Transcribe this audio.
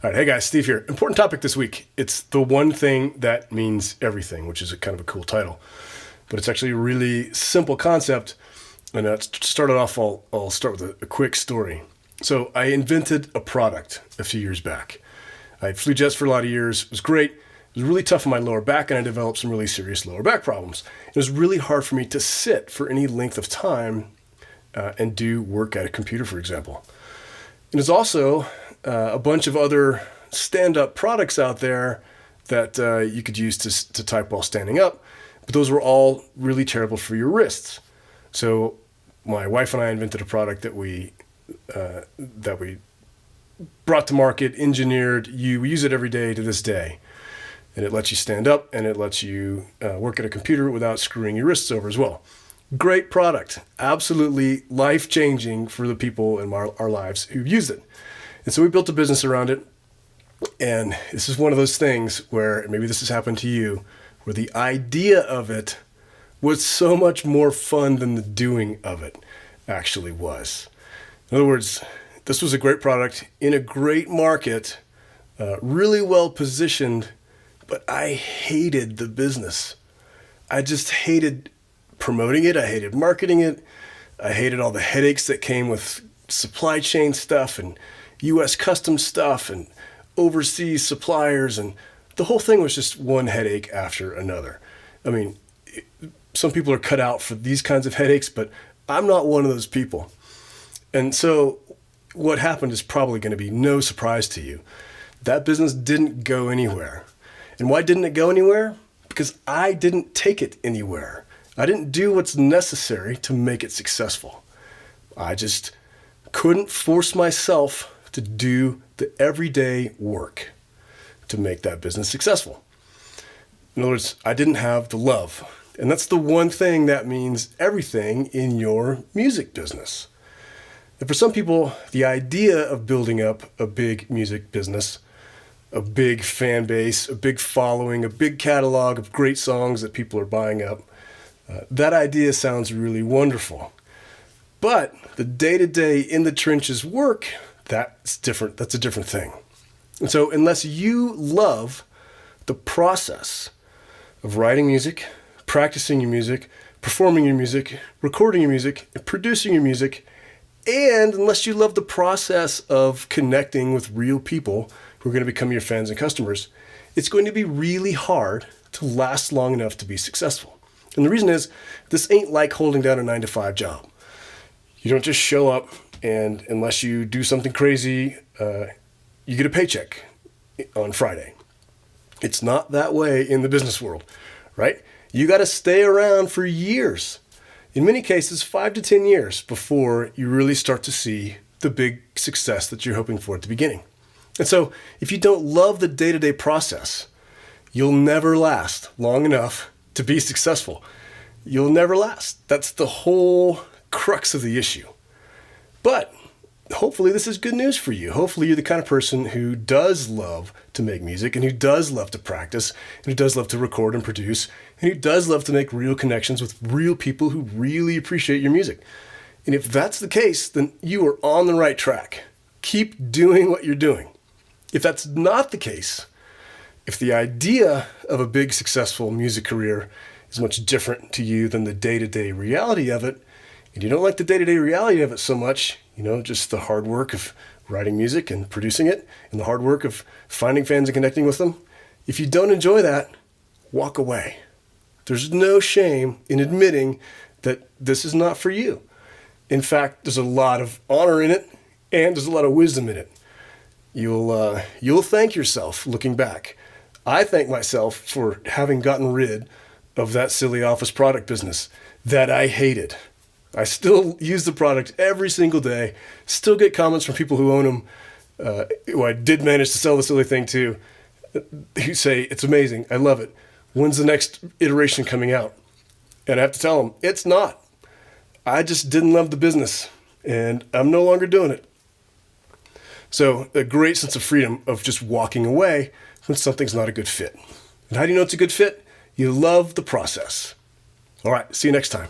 All right, hey guys, Steve here. Important topic this week. It's the one thing that means everything, which is a kind of a cool title. But it's actually a really simple concept. And to start it off, I'll start with a quick story. So I invented a product a few years back. I flew jets for a lot of years. It was great. It was really tough on my lower back, and I developed some really serious lower back problems. It was really hard for me to sit for any length of time and do work at a computer, for example. And there's also a bunch of other stand-up products out there that you could use to type while standing up, but those were all really terrible for your wrists. So my wife and I invented a product that we brought to market, engineered. You use it every day to this day, and it lets you stand up and it lets you work at a computer without screwing your wrists over as well. Great product, absolutely life-changing for the people in our lives who use it. And so we built a business around it. And this is one of those things where, maybe this has happened to you, where the idea of it was so much more fun than the doing of it actually was. In other words, this was a great product in a great market, really well positioned, but I hated the business. I just hated promoting it. I hated marketing it. I hated all the headaches that came with supply chain stuff and U.S. customs stuff and overseas suppliers. And the whole thing was just one headache after another. I mean, some people are cut out for these kinds of headaches, but I'm not one of those people. And so what happened is probably going to be no surprise to you. That business didn't go anywhere. And why didn't it go anywhere? Because I didn't take it anywhere. I didn't do what's necessary to make it successful. I just couldn't force myself to do the everyday work to make that business successful. In other words, I didn't have the love. And that's the one thing that means everything in your music business. And for some people, the idea of building up a big music business, a big fan base, a big following, a big catalog of great songs that people are buying up, that idea sounds really wonderful. But the day-to-day in the trenches work, that's different. That's a different thing. And so unless you love the process of writing music, practicing your music, performing your music, recording your music, and producing your music, and unless you love the process of connecting with real people who are going to become your fans and customers, it's going to be really hard to last long enough to be successful. And the reason is, this ain't like holding down a 9-to-5 job. You don't just show up and unless you do something crazy, you get a paycheck on Friday. It's not that way in the business world, right? You got to stay around for years. In many cases, 5 to 10 years before you really start to see the big success that you're hoping for at the beginning. And so if you don't love the day-to-day process, you'll never last long enough to be successful. You'll never last. That's the whole crux of the issue. But hopefully this is good news for you. Hopefully you're the kind of person who does love to make music and who does love to practice and who does love to record and produce and who does love to make real connections with real people who really appreciate your music. And if that's the case, then you are on the right track. Keep doing what you're doing. If that's not the case, if the idea of a big successful music career is much different to you than the day-to-day reality of it, and you don't like the day-to-day reality of it so much, just the hard work of writing music and producing it, and the hard work of finding fans and connecting with them, if you don't enjoy that, walk away. There's no shame in admitting that this is not for you. In fact, there's a lot of honor in it, and there's a lot of wisdom in it. You'll thank yourself looking back. I thank myself for having gotten rid of that silly office product business that I hated. I still use the product every single day, still get comments from people who own them, who I did manage to sell the silly thing to, who say, it's amazing, I love it. When's the next iteration coming out? And I have to tell them, it's not. I just didn't love the business, and I'm no longer doing it. So a great sense of freedom of just walking away when something's not a good fit. And how do you know it's a good fit? You love the process. All right, see you next time.